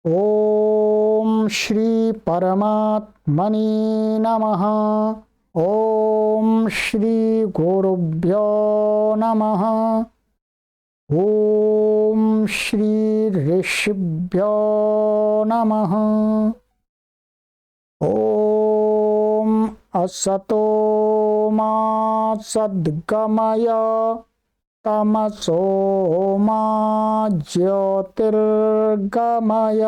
ओम श्री परमात्मने नमः। ओम श्री गुरुभ्यो नमः। ओम श्री ऋषिभ्यो नमः। ओम असतो मा सद्गमय तमसो मा ज्योतिर्गमय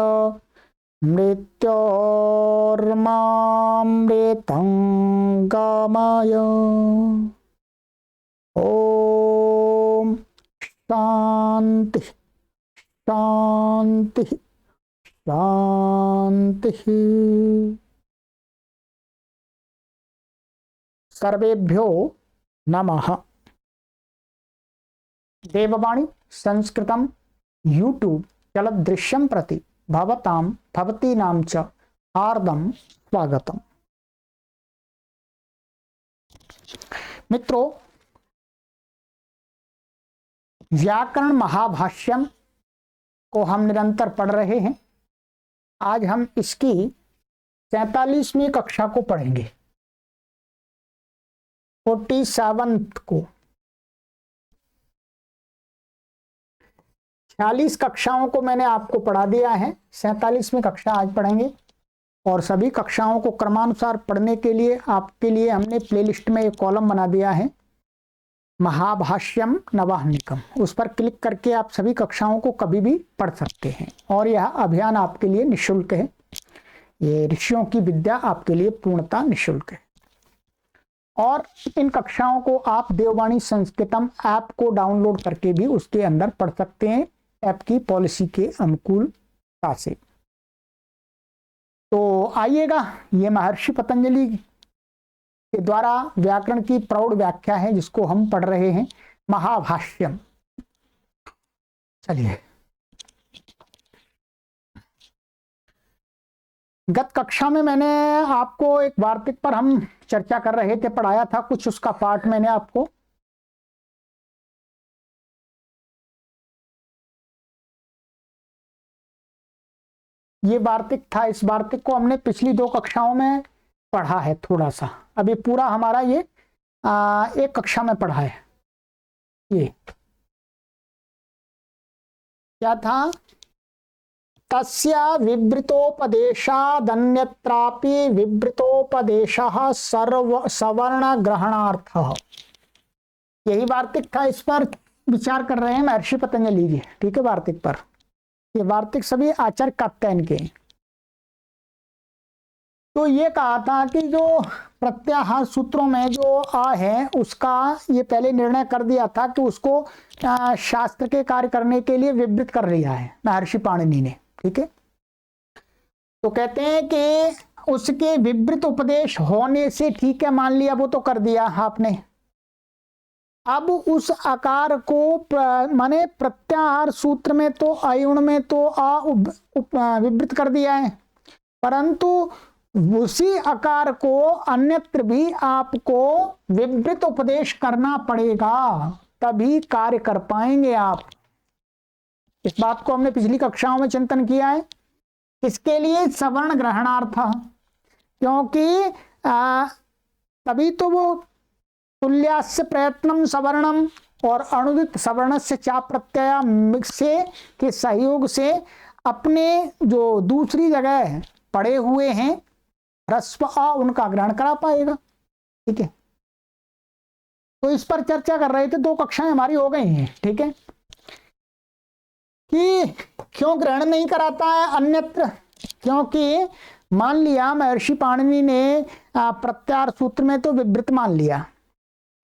मृत्योर्मामृतं गमय। ओम शांति शांति शांति। सर्वेभ्यो नमः। देववाणी संस्कृतम यूट्यूब चलदृश्यम प्रति भवताम भवतीनां च हार्दम स्वागतम। मित्रों, व्याकरण महाभाष्यम को हम निरंतर पढ़ रहे हैं। आज हम इसकी 47वीं कक्षा को पढ़ेंगे, 47th को। 46 कक्षाओं को मैंने आपको पढ़ा दिया है, 47वीं कक्षा आज पढ़ेंगे। और सभी कक्षाओं को क्रमानुसार पढ़ने के लिए आपके लिए हमने प्लेलिस्ट में एक कॉलम बना दिया है, महाभाष्यम नवाह्निकम। उस पर क्लिक करके आप सभी कक्षाओं को कभी भी पढ़ सकते हैं और यह अभियान आपके लिए निःशुल्क है। ये ऋषियों की विद्या आपके लिए पूर्णतः निःशुल्क है। और इन कक्षाओं को आप देववाणी संस्कृतम ऐप को डाउनलोड करके भी उसके अंदर पढ़ सकते हैं, ऐप की पॉलिसी के अनुकूलता से। तो आइएगा, ये महर्षि पतंजलि के द्वारा व्याकरण की प्रौढ़ व्याख्या है जिसको हम पढ़ रहे हैं, महाभाष्यम। चलिए, गत कक्षा में मैंने आपको एक वार्तिक पर हम चर्चा कर रहे थे, पढ़ाया था कुछ, उसका पाठ मैंने आपको। ये वार्तिक था, इस वार्तिक को हमने पिछली 2 कक्षाओं में पढ़ा है थोड़ा सा। अभी पूरा हमारा ये एक कक्षा में पढ़ा है। ये क्या था? तस्य विवृतोपदेशादन्यत्रापि विवृतोपदेशः सवर्ण ग्रहणार्थः। यही वार्तिक था, इस पर विचार कर रहे हैं महर्षि पतंजलि जी। ठीक है, वार्तिक पर। ये वार्तिक सभी आचार्य कात्यायन के। तो ये कहा था कि जो प्रत्याहार सूत्रों में जो आ है उसका ये पहले निर्णय कर दिया था कि उसको शास्त्र के कार्य करने के लिए विवृत कर लिया है महर्षि पाणिनि ने। ठीक है, तो कहते हैं कि उसके विवृत उपदेश होने से, ठीक है, मान लिया, वो तो कर दिया आपने। अब उस आकार को माने प्रत्याहार सूत्र में तो अयुण में तो विवृत कर दिया है, परंतु उसी आकार को अन्यत्र भी आपको विवृत उपदेश करना पड़ेगा, तभी कार्य कर पाएंगे आप। इस बात को हमने पिछली कक्षाओं में चिंतन किया है। इसके लिए सवर्ण ग्रहणार्थ, क्योंकि तभी तो वो तुल्यास्य प्रयत्नम सवर्णम और अणुदित सवर्ण से चा प्रत्यय से के सहयोग से अपने जो दूसरी जगह पड़े हुए हैं ह्रस्व आ, उनका ग्रहण करा पाएगा। ठीक है, तो इस पर चर्चा कर रहे थे, 2 कक्षाएं हमारी हो गई हैं। ठीक है, कि क्यों ग्रहण नहीं कराता है अन्यत्र? क्योंकि मान लिया महर्षि पाणिनि ने प्रत्याहार सूत्र में तो विवृत मान लिया,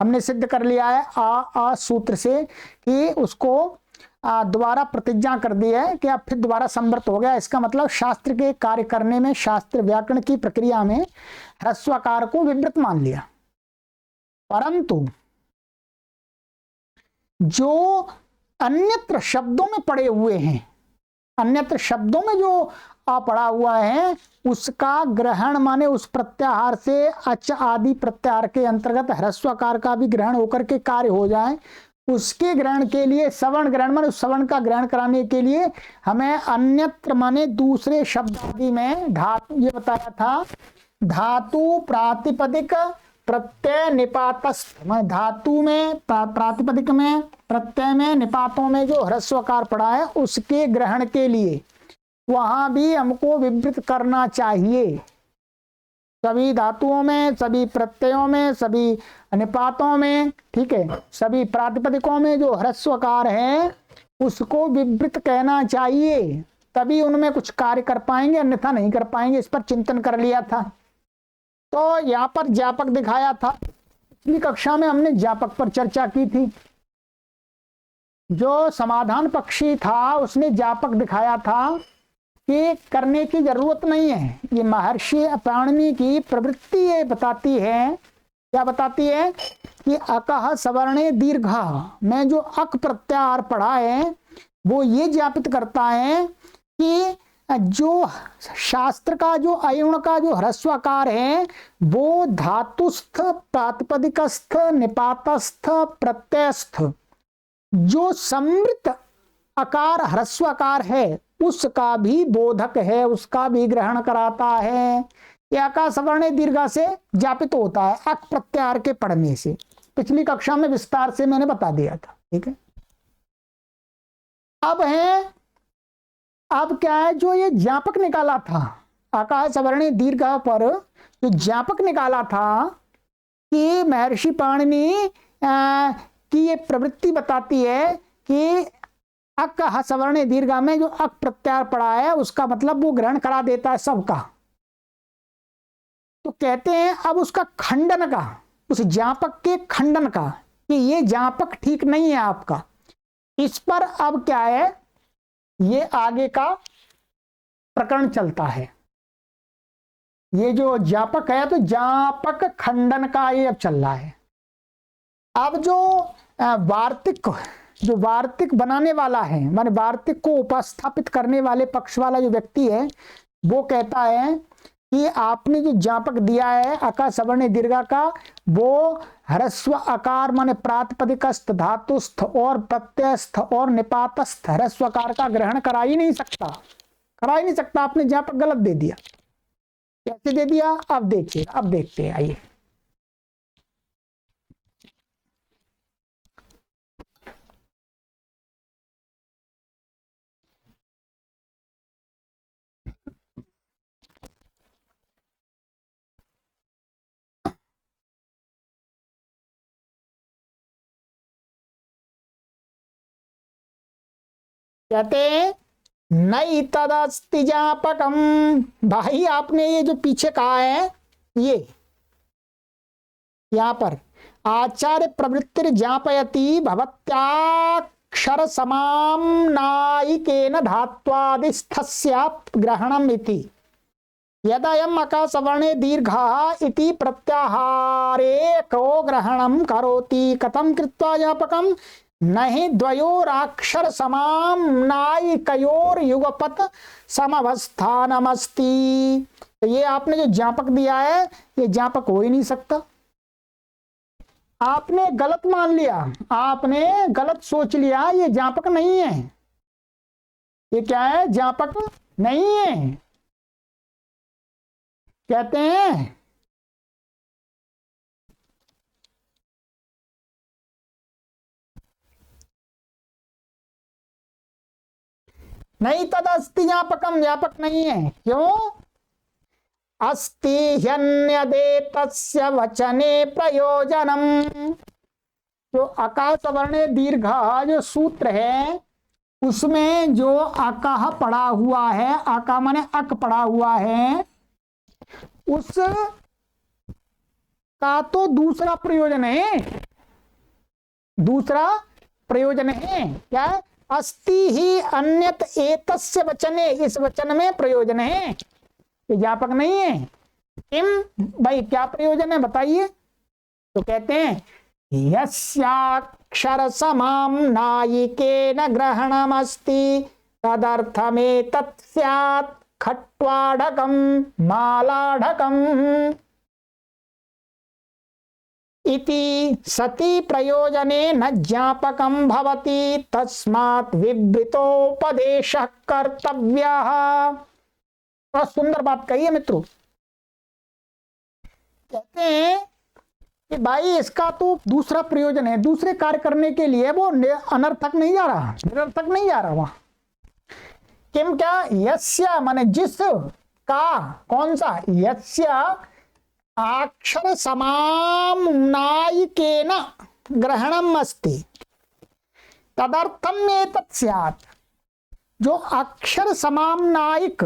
हमने सिद्ध कर लिया है आ सूत्र से कि उसको दोबारा प्रतिज्ञा कर दी है कि अब फिर दोबारा संवृत हो गया। इसका मतलब शास्त्र के कार्य करने में, शास्त्र व्याकरण की प्रक्रिया में ह्रस्वाकार को विवृत मान लिया। परंतु जो अन्यत्र शब्दों में पड़े हुए हैं, अन्यत्र शब्दों में जो पड़ा हुआ है, उसका ग्रहण माने उस प्रत्याहार से अच आदि प्रत्याहार के अंतर्गत ह्रस्वाकार का भी ग्रहण होकर के कार्य हो जाए, उसके ग्रहण के लिए सवर्ण ग्रहण माने सवर्ण का ग्रहण कराने के लिए हमें अन्यत्र माने दूसरे शब्द आदि में धातु, ये बताया था, धातु प्रातिपदिक प्रत्यय निपातस्थ, माने धातु में प्रातिपदिक में प्रत्यय में निपातों में जो ह्रस्वकार पड़ा है उसके ग्रहण के लिए वहां भी हमको विवृत करना चाहिए। सभी धातुओं में, सभी प्रत्ययों में, सभी निपातों में, ठीक है, सभी प्रातिपदिकों में जो ह्रस्वकार है उसको विवृत कहना चाहिए, तभी उनमें कुछ कार्य कर पाएंगे, अन्यथा नहीं कर पाएंगे। इस पर चिंतन कर लिया था। तो यहाँ पर ज्ञापक दिखाया था। पिछली कक्षा में हमने ज्ञापक पर चर्चा की थी। जो समाधान पक्षी था उसने ज्ञापक दिखाया था कि करने की जरूरत नहीं है। ये महर्षि पाणिनि की प्रवृत्ति ये बताती है। क्या बताती है कि अकः सवर्णे दीर्घ में जो अक प्रत्याहार पढ़ा है वो ये ज्ञापित करता है कि जो शास्त्र का जो अयुण का जो ह्रस्वकार है वो धातुस्थ प्रातिपदिकस्थ निपातस्थ प्रत्ययस्थ जो समृत अकार ह्रस्वकार है उसका भी बोधक है, उसका भी ग्रहण कराता है। यह अकार सवर्ण दीर्घा से ज्ञापित होता है अक प्रत्याहार के पढ़ने से। पिछली कक्षा में विस्तार से मैंने बता दिया था। ठीक है, अब क्या है, जो ये ज्ञापक निकाला था आकाश सवर्ण दीर्घा पर जो ज्ञापक निकाला था कि महर्षि पाणिनि की ये प्रवृत्ति बताती है कि अक सवर्ण दीर्घा में जो अक प्रत्याहार पड़ा है उसका मतलब वो ग्रहण करा देता है सबका। तो कहते हैं अब उसका खंडन का, उस ज्ञापक के खंडन का कि ये ज्ञापक ठीक नहीं है आपका, इस पर अब क्या है, ये आगे का प्रकरण चलता है। ये जो ज्ञापक है तो ज्ञापक खंडन का ये अब चल रहा है। अब जो वार्तिक बनाने वाला है, माने वार्तिक को उपस्थापित करने वाले पक्ष वाला जो व्यक्ति है वो कहता है कि आपने जो ज्ञापक दिया है अका सवर्ण दीर्घा का वो ह्रस्व आकार माने प्रातिपदिकस्थ धातुस्थ और प्रत्ययस्थ और निपातस्थ ह्रस्व आकार का ग्रहण करा ही नहीं सकता। आपने ज्ञापक गलत दे दिया। कैसे दे दिया अब देखिए, अब देखते हैं, आइए। कहते हैं नई तदस्ति ज्ञापकम। भाई आपने ये जो पीछे कहा है ये यहां पर आचार्य प्रवृत्ति ज्ञापयति भवत्याक्षर समाम नायिकेन धात्वादिस्थस्य ग्रहणम इति यदयम् अका सवर्णे दीर्घः इति प्रत्याहारे को ग्रहणम करोति कथम कृत्वा ज्ञापकम नहीं द्वयोराक्षर समाम नायिकयोर युगपत समवस्थानमस्ति। तो ये आपने जो ज्ञापक दिया है ये ज्ञापक हो ही नहीं सकता। आपने गलत मान लिया, आपने गलत सोच लिया, ये ज्ञापक नहीं है। ये क्या है, ज्ञापक नहीं है। कहते हैं नहीं तदस्ति ज्ञापकम, ज्ञापक नहीं है। क्यों? अस्ति ह्यन्यदेतस्य वचने प्रयोजनम। जो अका सवर्ण दीर्घ जो सूत्र है उसमें जो अकाह पड़ा हुआ है, अका माने अक पड़ा हुआ है, उस का तो दूसरा प्रयोजन है। दूसरा प्रयोजन है क्या? अस्ति ही अन्यत एतस्य वचने, इस वचन में प्रयोजन है, ये ज्ञापक नहीं है। किम भाई क्या प्रयोजन है बताइए? तो कहते हैं यस्याक्षर समाम नायिकेन ग्रहणमस्ति तदर्थमेतत् स्यात् खट्वाढकम मालाढकम। इति सति प्रयोजने न ज्ञापकं भवति तस्मात् विवृतोपदेशः कर्तव्यः। बहुत सुंदर बात कही है मित्रों। कहते हैं कि भाई इसका तो दूसरा प्रयोजन है, दूसरे कार्य करने के लिए वो अनर्थक नहीं जा रहा, निरर्थक नहीं जा रहा वहां। किम क्या? यस्य माने जिस का, कौन सा? यस्य अक्षर समाम्नायिकेन ग्रहणम अस्ति तदर्थम एतत् स्यात्। जो अक्षर समाम्नायिक,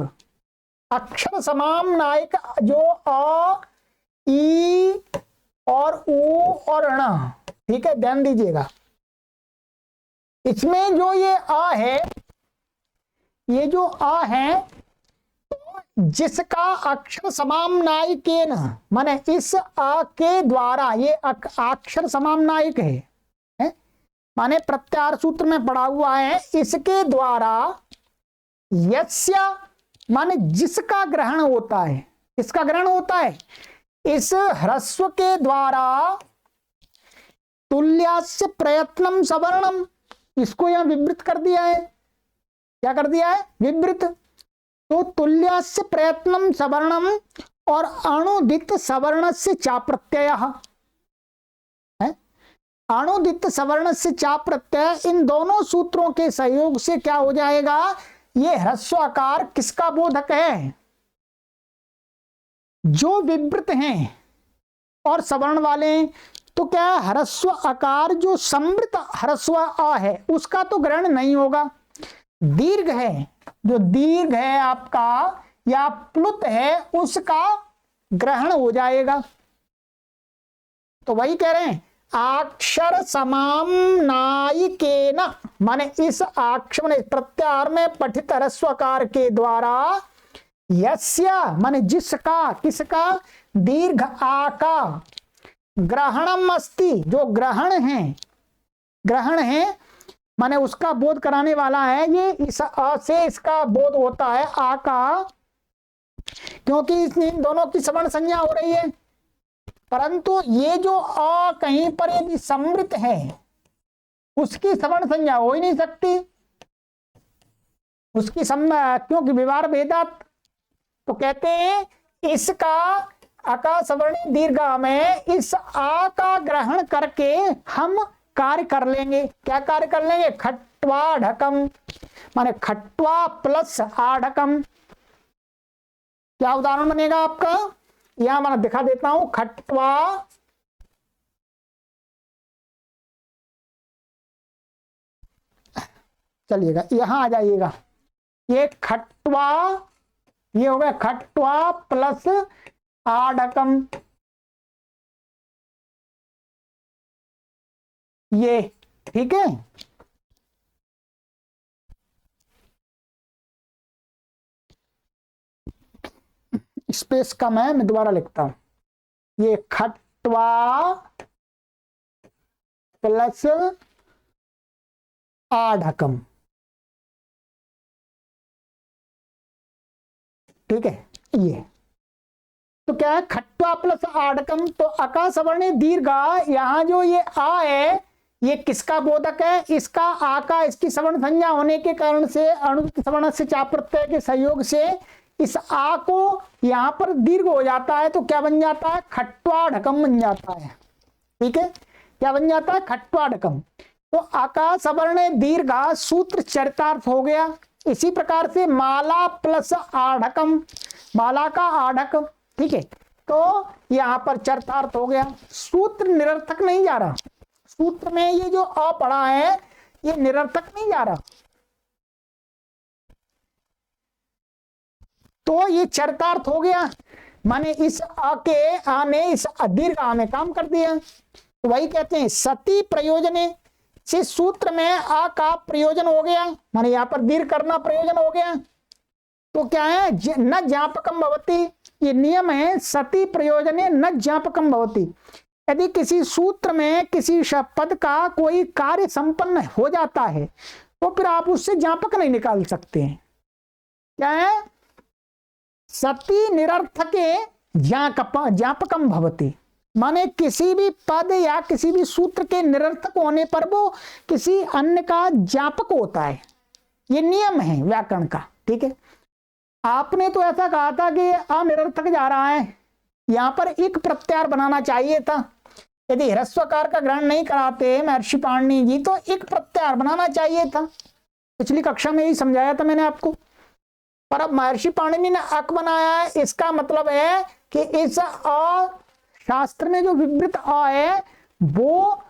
अक्षर समाम्नायिक जो अ, ई और उ और ण, ठीक है, ध्यान दीजिएगा। इसमें जो ये आ है, ये जो आ है, तो जिसका अक्षर समाम्नायिकेन माने इस आ के द्वारा, ये अक्षर समाम्नायिक है माने प्रत्याहार सूत्र में पढ़ा हुआ है, इसके द्वारा यस्य माने जिसका ग्रहण होता है, इसका ग्रहण होता है, इस ह्रस्व के द्वारा तुल्यास्य प्रयत्नम सवर्णम, इसको यहां विवृत कर दिया है। क्या कर दिया है? विवृत। तो तुल्यास्य प्रयत्नम सवर्णम और अणुदित सवर्ण से चा प्रत्यय है। अणुदित सवर्ण से चा प्रत्यय, इन दोनों सूत्रों के सहयोग से क्या हो जाएगा? ये ह्रस्वाकार किसका बोधक है? जो विवृत हैं और सवर्ण वाले। तो क्या ह्रस्व आकार जो समृत ह्रस्व आ है उसका तो ग्रहण नहीं होगा। दीर्घ है, जो दीर्घ है आपका या प्लुत है, उसका ग्रहण हो जाएगा। तो वही कह रहे हैं अक्षर समाम्नायिकेन माने इस अक्षर प्रत्याहार में पठित ह्रस्वकार के द्वारा यस्य माने जिसका, किसका? दीर्घ आ का ग्रहणम अस्ति, जो ग्रहण है, ग्रहण है माने उसका बोध कराने वाला है। ये इस अ से इसका बोध होता है आ का, क्योंकि इन दोनों की सवर्ण संज्ञा हो रही है। परंतु ये जो अ कहीं पर यदि समृत है, उसकी सवर्ण संज्ञा हो ही नहीं सकती, उसकी क्योंकि व्यवहार भेदात। तो कहते हैं इसका अका सवर्ण दीर्घा में इस आ का ग्रहण करके हम कार्य कर लेंगे। क्या कार्य कर लेंगे? खट्वा ढकम माने खट्वा प्लस आढ़कम। क्या उदाहरण बनेगा आपका? यहां मैं दिखा देता हूं। खट्वा चलिएगा, यहां आ जाइएगा। ये खट्वा, ये हो गया खट्वा प्लस आढ़कम, ये ठीक है। स्पेस कम है, मैं दोबारा लिखता हूं। ये खट्वा प्लस आढ़कम, ठीक है। ये तो क्या है? खट्वा प्लस आढ़कम। तो अका सवर्ण दीर्घा, यहां जो ये आ है ये किसका बोधक है? इसका आ का, इसकी सवर्ण संज्ञा होने के कारण से अणुदित सवर्ण से चा प्रत्यय के सहयोग से इस आ को यहां पर दीर्घ हो जाता है। तो क्या बन जाता है? खट्वा ढकम बन जाता है, ठीक है। क्या बन जाता है? खट्वा ढकम। तो आका सवर्ण दीर्घा सूत्र चरितार्थ हो गया। इसी प्रकार से माला प्लस आढ़कम, माला का आढ़क, ठीक है। तो यहां पर चरितार्थ हो गया। सूत्र निरर्थक नहीं जा रहा, सूत्र में ये जो अ पड़ा है ये निरर्थक नहीं जा रहा। तो ये चरितार्थ हो गया, माने इस आ के आने इस दीर्घ आ में काम कर दिया। तो वही कहते हैं सती प्रयोजने से सूत्र में आ का प्रयोजन हो गया, माने यहां पर दीर्घ करना प्रयोजन हो गया। तो क्या है? न ज्ञापकम भवति, ये नियम है। सती प्रयोजने न ज्ञापकम भवति। यदि किसी सूत्र में किसी पद का कोई कार्य संपन्न हो जाता है तो फिर आप उससे ज्ञापक नहीं निकाल सकते हैं। क्या है? सती निरर्थके ज्ञापकम भवति। माने किसी भी पद या किसी भी सूत्र के निरर्थक होने पर वो किसी अन्य का ज्ञापक होता है। ये नियम है व्याकरण का, ठीक है। आपने तो ऐसा कहा था कि अनिरर्थक जा रहा है, यहां पर एक प्रत्यार बनाना चाहिए था। यदि ह्रस्वकार का ग्रहण नहीं कराते महर्षि पाणिनि जी तो एक प्रत्यार बनाना चाहिए था। पिछली कक्षा में ही समझाया था मैंने आपको। पर अब महर्षि पाणिनि ने अक बनाया है, इसका मतलब है कि इस अ शास्त्र में जो विवृत अ है वो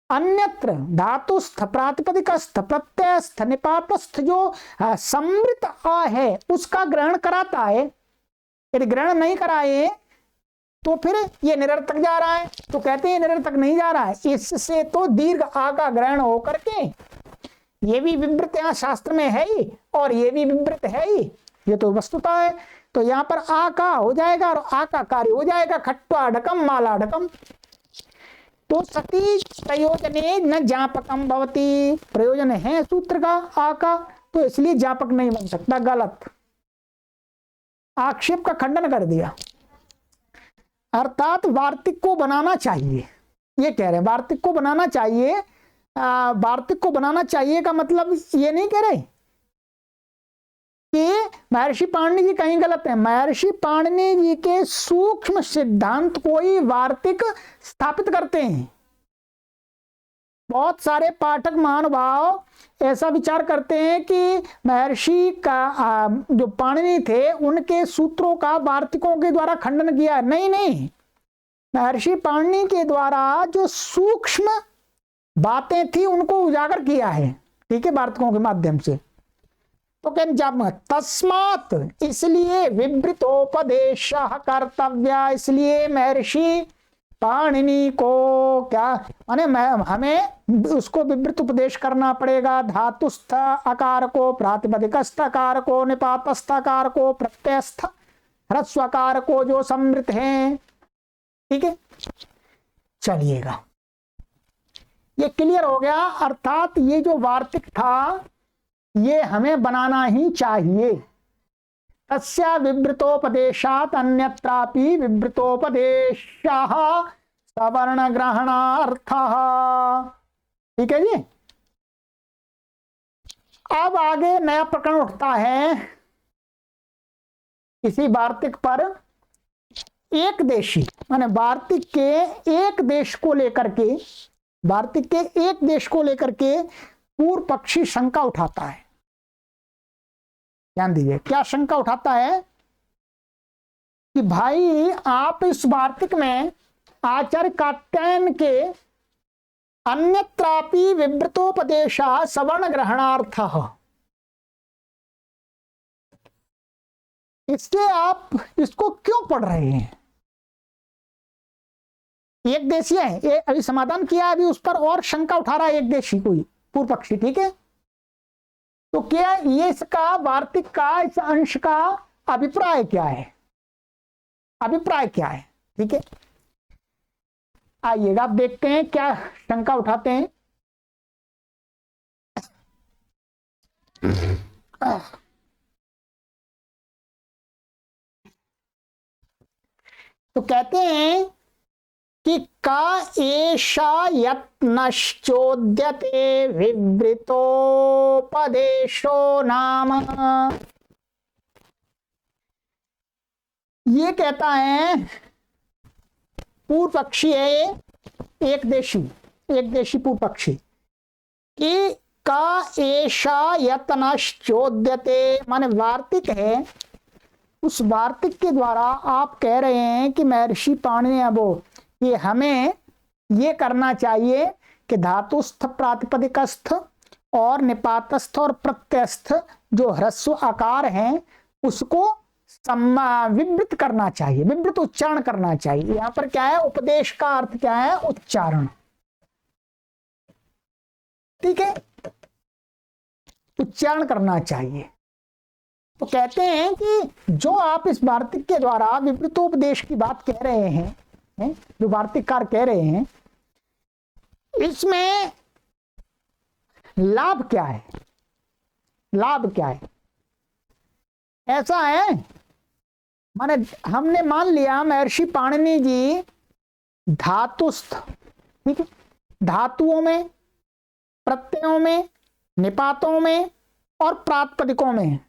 अन्यत्र धातुस्थ प्रातिपदिकस्थ प्रत्ययस्थ निपातस्थ जो समृत अ है उसका ग्रहण कराता है। यदि ग्रहण नहीं कराए तो फिर ये निरर्थक जा रहा है। तो कहते हैं निरर्थक नहीं जा रहा है, इससे तो दीर्घ आ का ग्रहण होकर के ये भी विवृत यहाँ शास्त्र में है ही और ये भी विवृत है ही, ये तो वस्तुता है। तो यहाँ पर आ का हो जाएगा और आ का कार्य हो जाएगा, खट्वाडकम मालाडकम। तो सती प्रयोजने न ज्ञापकम भवति, प्रयोजन है सूत्र का आ का, तो इसलिए ज्ञापक नहीं बन सकता। गलत, आक्षेप का खंडन कर दिया। अर्थात वार्तिक को बनाना चाहिए, ये कह रहे हैं वार्तिक को बनाना चाहिए। वार्तिक को बनाना चाहिए का मतलब ये नहीं कह रहे कि महर्षि पाणिनि जी कहीं गलत है। महर्षि पाणिनि जी के सूक्ष्म सिद्धांत को ही वार्तिक स्थापित करते हैं। बहुत सारे पाठक महानुभाव ऐसा विचार करते हैं कि महर्षि का जो पाणिनि थे उनके सूत्रों का वार्तिकों के द्वारा खंडन किया। नहीं नहीं, महर्षि पाणिनि के द्वारा जो सूक्ष्म बातें थी उनको उजागर किया है, ठीक है, वार्तिकों के माध्यम से। तो कहते जब तस्मात्, इसलिए विवृतोपदेश कर्तव्य, इसलिए महर्षि पाणिनि को क्या माने हमें उसको विवृत उपदेश करना पड़ेगा। धातुस्थ अकार को, प्रातिपदिकस्थ अकार को, निपातस्थ अकार को, प्रत्ययस्थ ह्रस्वकार को जो समृत हैं, ठीक है। चलिएगा, ये क्लियर हो गया। अर्थात ये जो वार्तिक था ये हमें बनाना ही चाहिए। तस्या विवृतोपदेशात अन्यत्रापि विवृतोपदेशः सवर्ण ग्रहणार्थः, ठीक है जी। अब आगे नया प्रकरण उठता है किसी वार्तिक पर एक देशी, माने वार्तिक के एक देश को लेकर के, वार्तिक के एक देश को लेकर के पूर्व पक्षी शंका उठाता है। ध्यान दीजिए, क्या शंका उठाता है कि भाई आप इस वार्तिक में आचार्य कात्यायन के अन्यत्रापि विवृतोपदेशः सवर्ण ग्रहणार्थः, इससे आप इसको क्यों पढ़ रहे हैं? एक देशी है, ये अभी समाधान किया, अभी उस पर और शंका उठा रहा है एक देशी कोई पूर्व पक्षी, ठीक है। तो क्या ये इसका वार्तिक का इस अंश का अभिप्राय क्या है, अभिप्राय क्या है, ठीक है। आइएगा, आप देखते हैं क्या शंका उठाते हैं। तो कहते हैं कि का एषा यत्नश्चोद्यते विवृतोपदेशो नाम, ये कहता है पूर्व पक्षी है, एक देशी पूर्व पक्षी कि का एषा यत्नश्चोद्यते, माने वार्तिक है, उस वार्तिक के द्वारा आप कह रहे हैं कि महर्षि पाणिनि वो कि हमें ये करना चाहिए कि धातुस्थ प्रातिपदिकस्थ और निपातस्थ और प्रत्ययस्थ जो ह्रस्व आकार हैं उसको विवृत करना चाहिए, विवृत उच्चारण करना चाहिए। यहां पर क्या है, उपदेश का अर्थ क्या है, उच्चारण, ठीक है, उच्चारण करना चाहिए। तो कहते हैं कि जो आप इस वार्तिक के द्वारा विवृतोपदेश की बात कह रहे हैं, जो वार्तिककार कह रहे हैं, इसमें लाभ क्या है, लाभ क्या है? ऐसा है, माने हमने मान लिया महर्षि पाणिनि जी धातुस्थ, ठीक है, धातुओं में, प्रत्ययों में, निपातों में और प्रातिपदिकों में।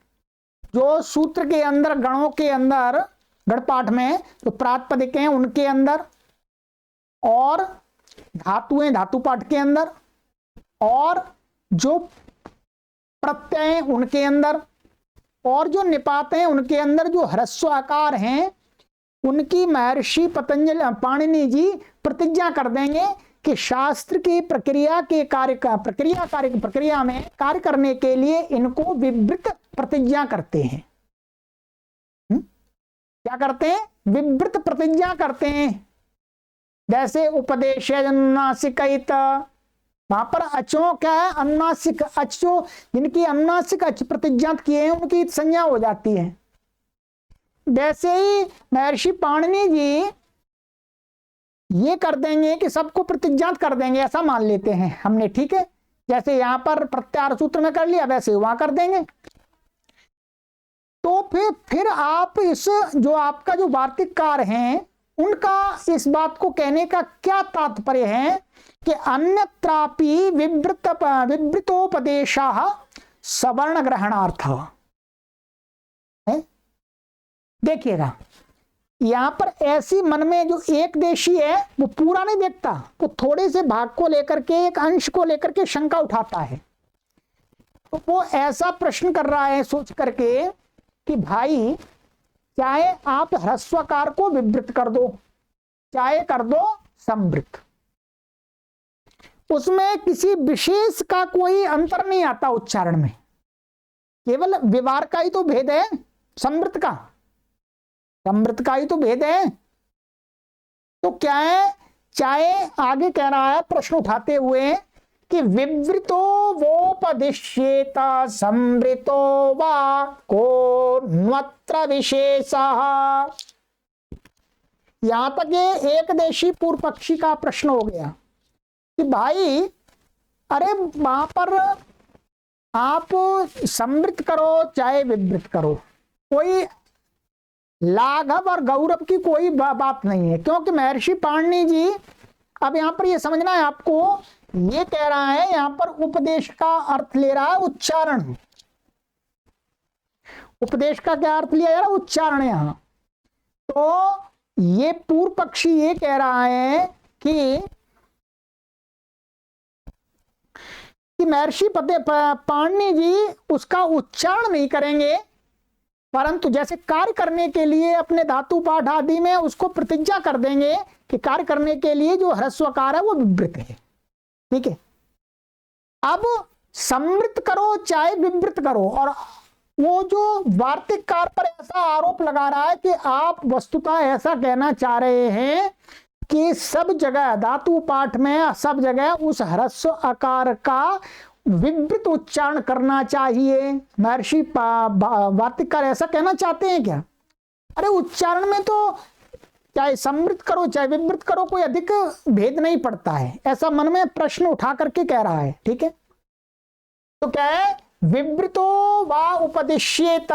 जो सूत्र के अंदर, गणों के अंदर, गणपाठ में जो प्रातिपदिक हैं उनके अंदर, और धातुएं धातु पाठ के अंदर, और जो प्रत्यय हैं उनके अंदर, और जो निपात हैं उनके अंदर जो ह्रस्व आकार हैं उनकी महर्षि पतंजलि पाणिनि जी प्रतिज्ञा कर देंगे कि शास्त्र की प्रक्रिया के प्रक्रिया में कार्य करने के लिए इनको विवृत प्रतिज्ञा करते हैं। क्या करते हैं? विवृत प्रतिज्ञा करते हैं। जैसे उपदेश अनुनासिक, वहां पर अचों क्या है? अनुनासिक अचो, जिनकी अनुनासिक अच प्रतिज्ञा किए हैं उनकी संज्ञा हो जाती है। वैसे ही महर्षि पाणिनि जी ये कर देंगे कि सबको प्रतिज्ञात कर देंगे, ऐसा मान लेते हैं हमने, ठीक है। जैसे यहां पर प्रत्याहार सूत्र में कर लिया, वैसे वहां कर देंगे। तो फिर आप इस जो आपका जो वार्तिककार हैं उनका इस बात को कहने का क्या तात्पर्य है कि अन्यत्रापि विवृतोपदेशः सवर्ण ग्रहणार्थ। देखिएगा यहां पर ऐसी मन में जो एक देशी है वो पूरा नहीं देखता, वो थोड़े से भाग को लेकर के, एक अंश को लेकर के शंका उठाता है। तो वो ऐसा प्रश्न कर रहा है सोच करके कि भाई चाहे आप ह्रस्वकार को विवृत कर दो, चाहे कर दो संवृत, उसमें किसी विशेष का कोई अंतर नहीं आता उच्चारण में, केवल विवार का ही तो भेद है, संवृत का ही तो भेद है। तो क्या है, चाहे आगे कह रहा है प्रश्न उठाते हुए कि विवृतो वोपदिश्येत संवृतो वा को न्वत्र विशेषः। यहां तक ये एक देशी पूर्व पक्षी का प्रश्न हो गया कि भाई अरे वहां पर आप संवृत करो चाहे विवृत करो, कोई लाघव और गौरव की कोई बात नहीं है, क्योंकि महर्षि पाणिनि जी, अब यहां पर ये समझना है आपको, ये कह रहा है यहां पर उपदेश का अर्थ ले रहा है उच्चारण। उपदेश का क्या अर्थ लिया जा रहा है? उच्चारण। यहां तो ये पूर्व पक्षी ये कह रहा है कि महर्षि पाणिनि जी उसका उच्चारण नहीं करेंगे, परंतु जैसे कार्य करने के लिए अपने धातु पाठ आदि में उसको प्रतिज्ञा कर देंगे कि कार्य करने के लिए जो ह्रस्वकार है वो विवृत है, ठीक है। अब संवृत करो चाहे विवृत करो, और वो जो वार्तिककार पर ऐसा आरोप लगा रहा है कि आप वस्तुतः ऐसा कहना चाह रहे हैं कि सब जगह धातु पाठ में सब जगह उस ह्रस्व आकार का विवृत उच्चारण करना चाहिए। महर्षि वार्तिककार ऐसा कहना चाहते हैं क्या? अरे उच्चारण में तो चाहे संवृत करो चाहे विवृत करो कोई अधिक भेद नहीं पड़ता है, ऐसा मन में प्रश्न उठा करके कह रहा है, ठीक है। तो क्या है? विवृतो वा उपदिश्येत,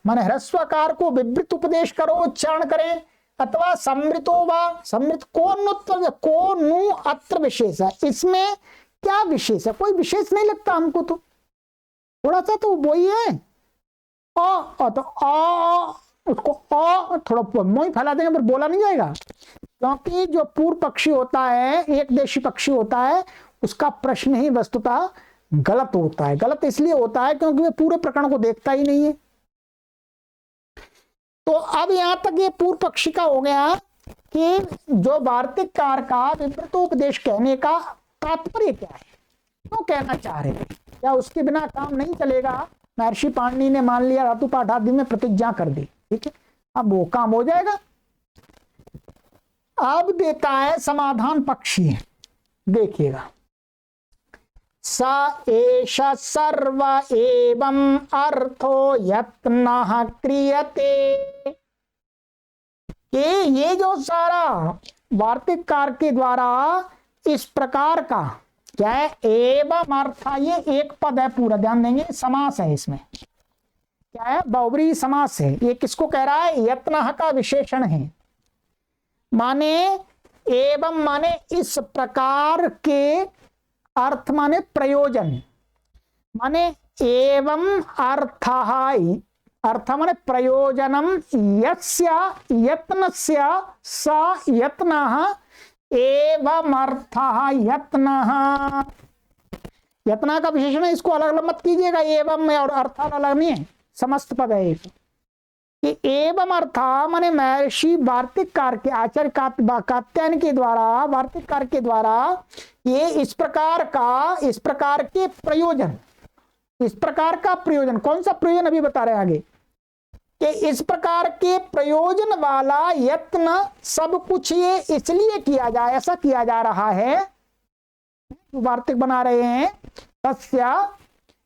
माने ह्रस्वकार को विवृत उपदेश करो, उच्चारण करें, अथवा संवृतो वा संवृत को नु अत्र विशेष है, इसमें क्या विशेष है? कोई विशेष नहीं लगता हमको, तो थोड़ा सा तो वही है तो उसको थोड़ा मोही फैला देंगे पर बोला नहीं जाएगा, क्योंकि जो पूर्व पक्षी होता है, एक देशी पक्षी होता है, उसका प्रश्न ही वस्तुतः गलत होता है। गलत इसलिए होता है क्योंकि वह पूरे प्रकरण को देखता ही नहीं है। तो अब यहां तक ये पूर्व पक्षी का हो गया कि जो वार्तिककार का विवृतोपदेश कहने का तात्पर्य क्या है, क्यों कहना चाह रहे हैं, क्या उसके बिना काम नहीं चलेगा? महर्षि पाणिनि ने मान लिया, धातु पाठ आदि में प्रतिज्ञा कर दी, ठीक है, अब वो काम हो जाएगा। अब देता है समाधान पक्षी, देखिएगा, स एष सर्व एवं अर्थो यत्नः क्रियते, ये जो सारा वार्तिककार के द्वारा इस प्रकार का क्या है, एवं अर्थ, ये एक पद है पूरा, ध्यान देंगे, समास है, इसमें क्या है, बहुब्रीहि समास है। ये किसको कह रहा है? यत्नः का विशेषण है, माने एवं माने इस प्रकार के, अर्थ माने प्रयोजन, माने एवं अर्थः, अर्थ माने प्रयोजनम यस्य यत्नस्य स यत्नः एवं अर्थः यत्नः। यत्ना का विशेषण है, इसको अलग अलग मत कीजिएगा, एवं में और अर्थ अलग नहीं है, समस्त पद है कि एवं अर्थ माने महर्षि वार्तिककार के, आचार्य कात्यायन के द्वारा, वार्तिककार के द्वारा ये इस प्रकार के प्रयोजन, इस प्रकार का प्रयोजन, कौन सा प्रयोजन अभी बता रहे हैं आगे, कि इस प्रकार के प्रयोजन वाला यत्न सब कुछ ये इसलिए किया जाए, ऐसा किया जा रहा है, वार्तिक बना रहे हैं, तस्य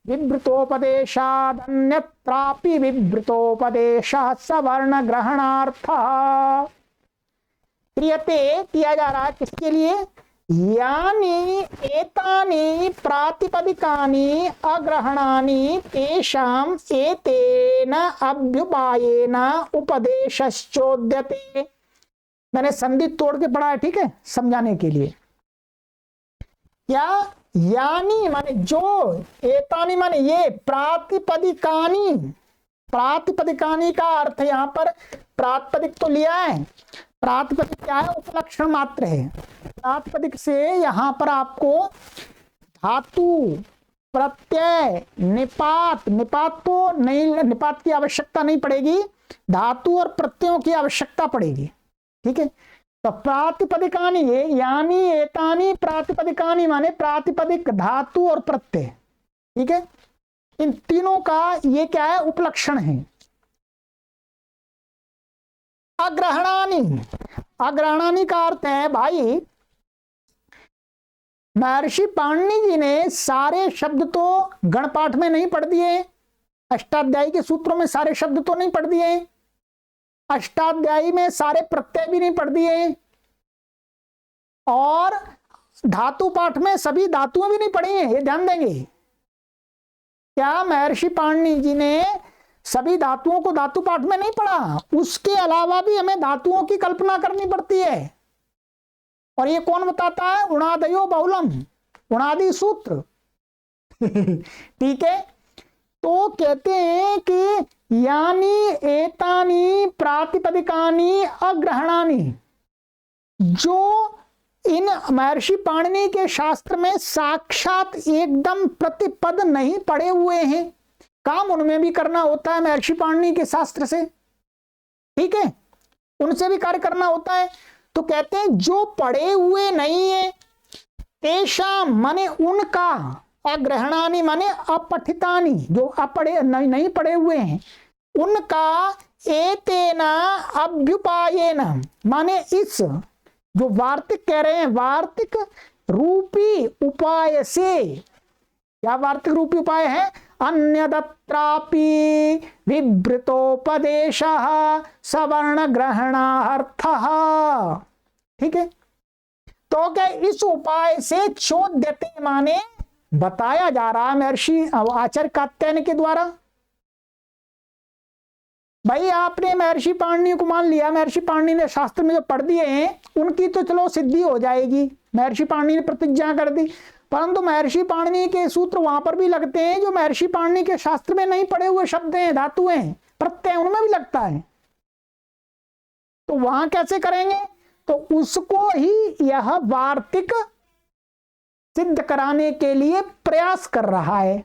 विवृतोपदेशादन्यत्रापि विवृतोपदेशः सवर्ण ग्रहणार्थः क्रियते, किया जा रहा है किसके लिए, यानी एतानि प्रातिपदिकानि अग्रहणानि तेषां एतेन अभ्युपायेन उपदेशश्चोद्यते। मैंने संधि तोड़ के पढ़ा है, ठीक है, समझाने के लिए। क्या यानी माने जो, एतानी माने ये, प्रातिपदिकानी, प्रातिपदिकानी का अर्थ यहां पर प्रातिपदिक तो लिया है, प्रातिपदिक क्या है, उपलक्षण मात्र है। प्रातिपदिक से यहां पर आपको धातु, प्रत्यय, निपात, निपात तो नहीं, निपात की आवश्यकता नहीं पड़ेगी, धातु और प्रत्ययों की आवश्यकता पड़ेगी, ठीक है। तो प्रातिपदिकानी ये, यानी एतानी प्रातिपदिकानी माने प्रातिपदिक, धातु और प्रत्यय, ठीक है, इन तीनों का ये क्या है, उपलक्षण है। अग्रहणानी, अग्रहणानी का अर्थ है भाई, महर्षि पाणिनि जी ने सारे शब्द तो गणपाठ में नहीं पढ़ दिए, अष्टाध्यायी के सूत्रों में सारे शब्द तो नहीं पढ़ दिए, अष्टाध्यायी में सारे प्रत्यय भी नहीं पढ़ दिए, और धातु पाठ में सभी धातुएं भी नहीं पढ़ी हैं, ये ध्यान देंगे। क्या महर्षि पाणिनि जी ने सभी धातुओं को धातु पाठ में नहीं पढ़ा, उसके अलावा भी हमें धातुओं की कल्पना करनी पड़ती है, और ये कौन बताता है, उणादयो बहुलम, उणादि सूत्र ठीक है। तो कहते हैं कि यानी एतानी प्रातिपदिकानी अग्रहणानी, जो इन महर्षि पाणिनि के शास्त्र में साक्षात एकदम प्रतिपद नहीं पड़े हुए हैं, काम उनमें भी करना होता है महर्षि पाणिनि के शास्त्र से, ठीक है, उनसे भी कार्य करना होता है। तो कहते हैं जो पढ़े हुए नहीं है, तेषां माने उनका, अग्रहणानि माने अपठितानि, जो अपढ़े नहीं पढ़े हुए हैं, उनका एतेना अभ्युपायेन माने इस, जो वार्तिक कह रहे हैं, वार्तिक रूपी उपाय से, क्या वार्तिक रूपी उपाय है, अन्यदत्रापि विवृतोपदेशः सवर्ण ग्रहणार्थः, ठीक है। तो क्या इस उपाय से चोद्यते माने बताया जा रहा है महर्षि आचार्य कात्यायन के द्वारा। भाई आपने महर्षि पाणिनि को मान लिया, महर्षि पाणिनि ने शास्त्र में जो पढ़ दिए हैं उनकी तो चलो सिद्धि हो जाएगी, महर्षि पाणिनि ने प्रतिज्ञा कर दी, परंतु महर्षि पाणिनि के सूत्र वहां पर भी लगते हैं जो महर्षि पाणिनि के शास्त्र में नहीं पढ़े हुए शब्द हैं, धातुएं, प्रत्यय, उनमें भी लगता है। तो वहां कैसे करेंगे, तो उसको ही यह वार्तिक सिद्ध कराने के लिए प्रयास कर रहा है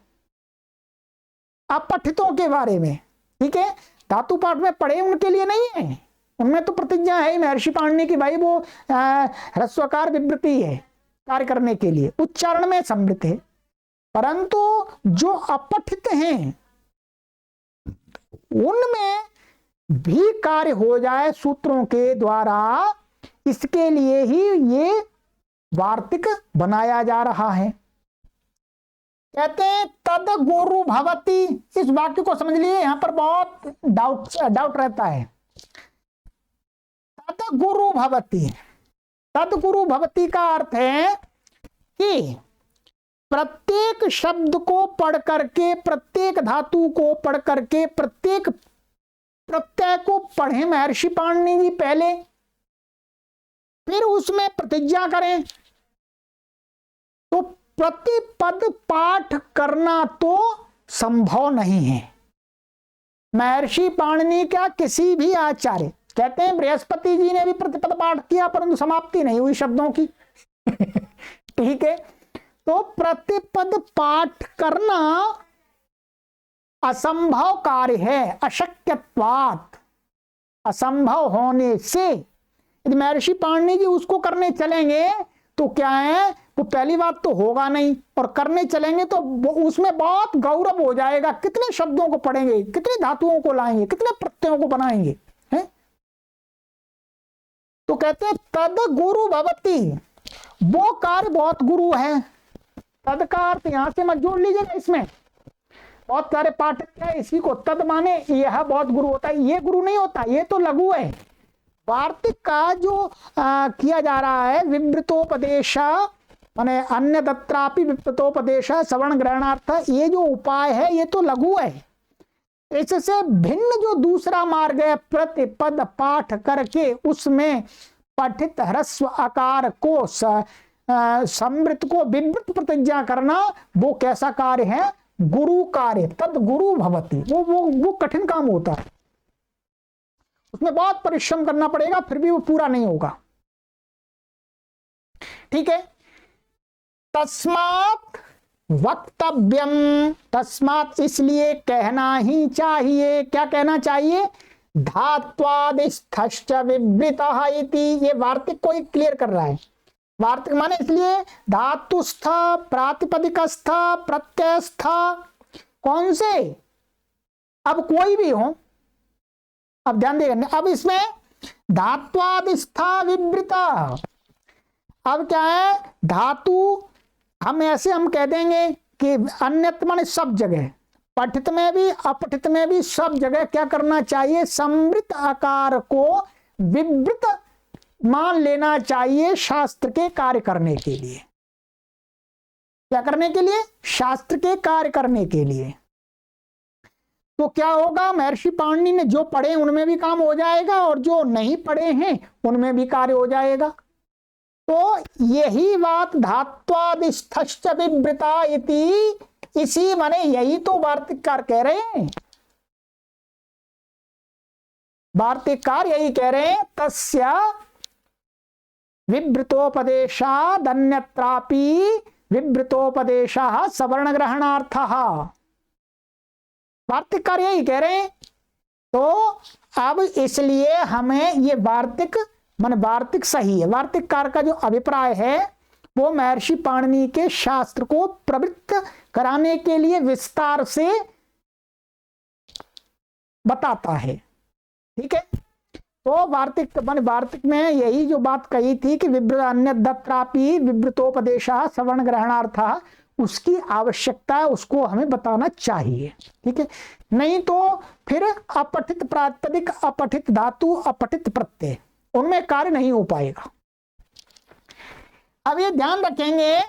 अपठितों के बारे में, ठीक है। धातु पाठ में पढ़े उनके लिए नहीं है, उनमें तो प्रतिज्ञा है महर्षि पाणिनि की, भाई वो ह्रस्वकार विवृति है कार्य करने के लिए, उच्चारण में समृद्ध है, परंतु जो अपठित हैं उनमें भी कार्य हो जाए सूत्रों के द्वारा, इसके लिए ही ये वार्तिक बनाया जा रहा है। कहते हैं तद गुरु भवति, इस वाक्य को समझ लिए, यहां पर बहुत डाउट रहता है। तद गुरु भवति, तद गुरु भवति का अर्थ है कि प्रत्येक शब्द को पढ़ करके, प्रत्येक धातु को पढ़ करके, प्रत्येक प्रत्यय को पढ़े महर्षि पाणिनि जी पहले, फिर उसमें प्रतिज्ञा करें। तो प्रतिपद पाठ करना तो संभव नहीं है। महर्षि पाणिनि क्या, किसी भी आचार्य, कहते हैं बृहस्पति जी ने भी प्रतिपद पाठ किया परंतु समाप्ति नहीं हुई शब्दों की। ठीक है, तो प्रतिपद पाठ करना असंभव कार्य है, अशक्यत्वात्, असंभव होने से यदि महर्षि पाणिनि जी उसको करने चलेंगे तो क्या है, वो पहली बात तो होगा नहीं, और करने चलेंगे तो उसमें बहुत गौरव हो जाएगा। कितने शब्दों को पढ़ेंगे, कितने धातुओं को लाएंगे, कितने प्रत्ययों को बनाएंगे, हैं? तो कहते हैं तद गुरु भवति, वो कार्य बहुत गुरु है। तद का अर्थ यहां से मत जोड़ लीजिएगा, इसमें बहुत सारे पाठक है इसी को तद माने यह बहुत गुरु होता है, ये गुरु नहीं होता, ये तो लघु है। वार्तिक का जो किया जा रहा है विवृतोपदेश माने अन्य दत्रापि विवृतोपदेश श्रवण ग्रहणार्थ, ये जो उपाय है ये तो लघु है। इससे भिन्न जो दूसरा मार्ग है प्रतिपद पाठ करके उसमें पठित ह्रस्व आकार को समृत को विवृत प्रतिज्ञा करना, वो कैसा कार्य है, गुरु कार्य, तद गुरु भवति। वो कठिन काम होता है, उसमें बहुत परिश्रम करना पड़ेगा, फिर भी वो पूरा नहीं होगा। ठीक है, तस्मात् वक्तव्यम, तस्मात् इसलिए कहना ही चाहिए। क्या कहना चाहिए, धात्वादिस्थश्च विवृतः इति। ये वार्तिक को क्लियर कर रहा है। वार्तिक माने इसलिए धातुस्थ, प्रातिपदिकस्थ, प्रत्ययस्थ, कौन से, अब कोई भी हो, अब ध्यान देगा, अब इसमें धात्वादिस्था विवृता, अब क्या है, धातु हम ऐसे हम कह देंगे कि अन्यत्र माने सब जगह, पठित में भी अपठित में भी सब जगह क्या करना चाहिए, समृत आकार को विवृत मान लेना चाहिए शास्त्र के कार्य करने के लिए। क्या करने के लिए, शास्त्र के कार्य करने के लिए। तो क्या होगा, महर्षि पाणिनि ने जो पढ़े उनमें भी काम हो जाएगा और जो नहीं पढ़े हैं उनमें भी कार्य हो जाएगा। तो यही बात धात्वादिस्थश्च विवृता इति, इसी माने यही तो वार्तिककार कह रहे हैं। वार्तिककार यही कह रहे हैं, तस्य विवृतोपदेशादन्यत्रापि विवृतोपदेशः सवर्ण ग्रहणार्थः। वार्तिककार यही कह रहे हैं। तो अब इसलिए हमें ये वार्तिक मन वार्तिक सही है। वार्तिककार का जो अभिप्राय है वो महर्षि पाणिनि के शास्त्र को प्रवृत्त कराने के लिए विस्तार से बताता है। ठीक है, तो वार्तिक मन वार्तिक में यही जो बात कही थी कि विवृत अन्य दत्रापि विवृतोपदेशः सवर्ण ग्रहणार्थः, उसकी आवश्यकता है, उसको हमें बताना चाहिए। ठीक है, नहीं तो फिर अपठित प्रातिपदिक, अपठित धातु, अपठित प्रत्यय, उनमें कार्य नहीं हो पाएगा। अब ये ध्यान रखेंगे,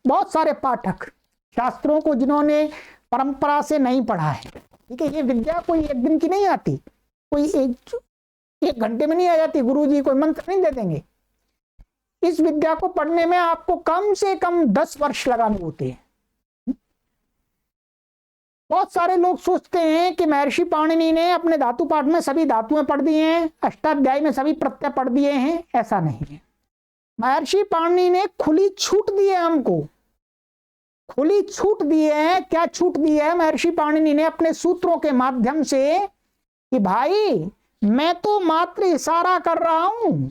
बहुत सारे पाठक शास्त्रों को जिन्होंने परंपरा से नहीं पढ़ा है, ठीक है, ये विद्या कोई एक दिन की नहीं आती, कोई एक घंटे में नहीं आ जाती, गुरुजी कोई मंत्र नहीं दे देंगे। इस विद्या को पढ़ने में आपको कम से कम 10 वर्ष लगाने होते हैं। बहुत सारे लोग सोचते हैं कि महर्षि पाणिनि ने अपने धातु पाठ में सभी धातुएं पढ़ दी हैं, अष्टाध्यायी में सभी प्रत्यय पढ़ दिए हैं। ऐसा नहीं है। महर्षि पाणिनि ने खुली छूट दी है, हमको खुली छूट दी है। क्या छूट दी है महर्षि पाणिनि ने अपने सूत्रों के माध्यम से, कि भाई मैं तो मात्र इशारा कर रहा हूं,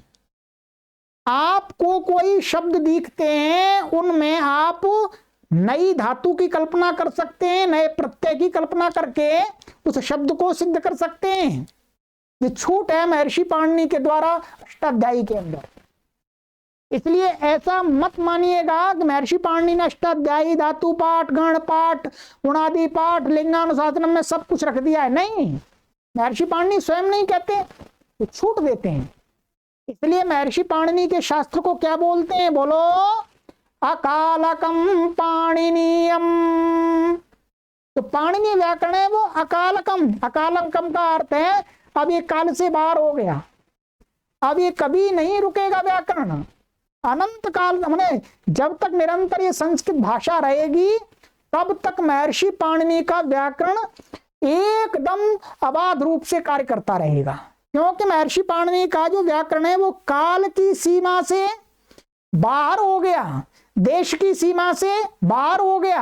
आपको कोई शब्द दिखते हैं उनमें आप नई धातु की कल्पना कर सकते हैं, नए प्रत्यय की कल्पना करके उस शब्द को सिद्ध कर सकते हैं। ये छूट है महर्षि पाणिनि के द्वारा अष्टाध्यायी के अंदर। इसलिए ऐसा मत मानिएगा कि महर्षि पाणिनि ने अष्टाध्यायी, धातु पाठ, गण पाठ, गुणादि पाठ, लिंगानुशासनम में सब कुछ रख दिया है। नहीं, महर्षि पाणिनि स्वयं नहीं कहते, तो छूट देते हैं। इसलिए महर्षि पाणिनि के शास्त्र को क्या बोलते हैं, बोलो, अकालकम पाणिनीयम। तो पाणिनि व्याकरण है वो अकालकम। अकालकम का अर्थ है अब ये काल से बाहर हो गया, अब ये कभी नहीं रुकेगा व्याकरण, अनंत काल मैंने जब तक निरंतर ये संस्कृत भाषा रहेगी तब तक महर्षि पाणिनि का व्याकरण एकदम अबाध रूप से कार्य करता रहेगा। क्योंकि महर्षि पाणिनि का जो व्याकरण है वो काल की सीमा से बाहर हो गया, देश की सीमा से बाहर हो गया।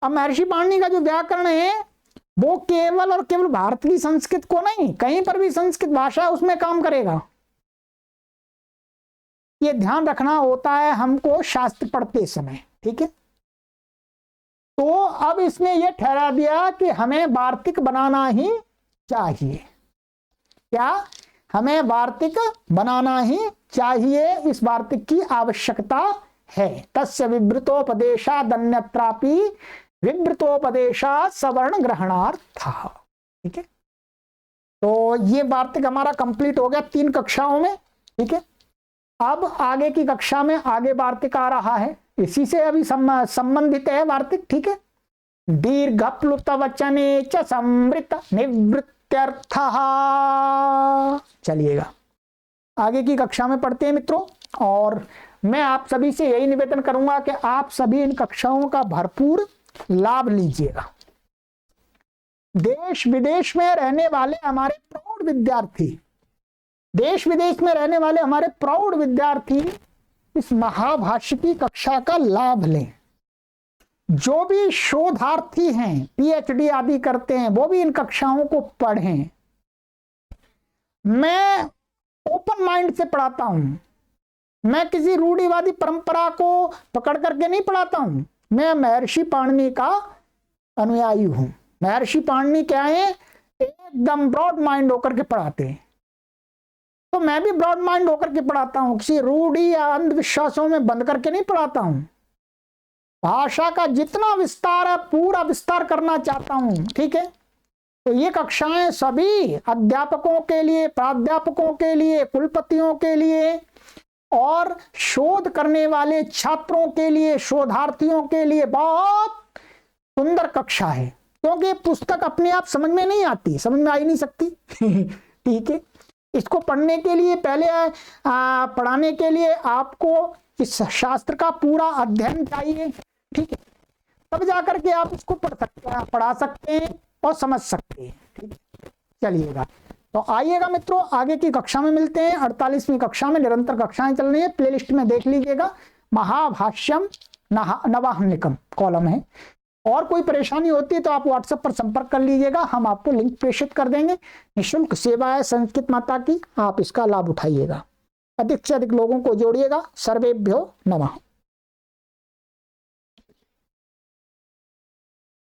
अब महर्षि पाणिनि का जो व्याकरण है वो केवल और केवल भारत की संस्कृत को नहीं, कहीं पर भी संस्कृत भाषा उसमें काम करेगा। ये ध्यान रखना होता है हमको शास्त्र पढ़ते समय, ठीक है। तो अब इसने ये ठहरा दिया कि हमें वार्तिक बनाना ही चाहिए। क्या? हमें वार्तिक बनाना ही चाहिए, इस वार्तिक की आवश्यकता है। तस्य विवृतोपदेशा अन्यत्रापि विवृतोपदेशा सवर्ण ग्रहणार्थ, ठीक है। तो ये वार्तिक हमारा कंप्लीट हो गया 3 कक्षाओं में, ठीक है। अब आगे की कक्षा में आगे वार्तिक आ रहा है, इसी से अभी संबंधित है वार्तिक, ठीक है। दीर्घ प्लुत वचने च संवृत निवृत्त्यर्थः। चलिएगा आगे की कक्षा में पढ़ते हैं मित्रों, और मैं आप सभी से यही निवेदन करूंगा कि आप सभी इन कक्षाओं का भरपूर लाभ लीजिएगा। देश विदेश में रहने वाले हमारे प्रौढ़ विद्यार्थी, देश विदेश में रहने वाले हमारे प्रौढ़ विद्यार्थी इस महाभाष्य की कक्षा का लाभ लें। जो भी शोधार्थी हैं, पीएचडी आदि करते हैं, वो भी इन कक्षाओं को पढ़ें। मैं ओपन माइंड से पढ़ाता हूं, मैं किसी रूढ़िवादी परंपरा को पकड़ करके नहीं पढ़ाता हूं। मैं महर्षि पाणिनि का अनुयायी हूं। महर्षि पाणिनि क्या है? एकदम ब्रॉड माइंड होकर के पढ़ाते हैं। तो मैं भी ब्रॉड माइंड होकर के पढ़ाता हूं, किसी रूढ़ी या अंधविश्वासों में बंद करके नहीं पढ़ाता हूं। भाषा का जितना विस्तार है पूरा विस्तार करना चाहता हूं, ठीक है। तो ये कक्षाएं सभी अध्यापकों के लिए, प्राध्यापकों के लिए, कुलपतियों के लिए और शोध करने वाले छात्रों के लिए, शोधार्थियों के लिए बहुत सुंदर कक्षा है। क्योंकि पुस्तक अपने आप समझ में नहीं आती, समझ में आ ही नहीं सकती ठीक है। इसको पढ़ने के लिए पहले पढ़ाने के लिए आपको इस शास्त्र का पूरा अध्ययन चाहिए, ठीक है। तब जाकर के आप इसको पढ़ सकते हैं, पढ़ा सकते हैं और समझ सकते हैं, ठीक है। चलिएगा, तो आइएगा मित्रों, आगे की कक्षा में मिलते हैं। 48वीं कक्षा में निरंतर कक्षाएं चल रही है, प्लेलिस्ट में देख लीजिएगा। महाभाष्यम नवाहनिकम कॉलम है। और कोई परेशानी होती है तो आप व्हाट्सएप पर संपर्क कर लीजिएगा, हम आपको लिंक प्रेषित कर देंगे। निःशुल्क सेवा है संस्कृत माता की, आप इसका लाभ उठाइएगा। अधिक से अधिक लोगों को जोड़िएगा। सर्वेभ्यो नमः।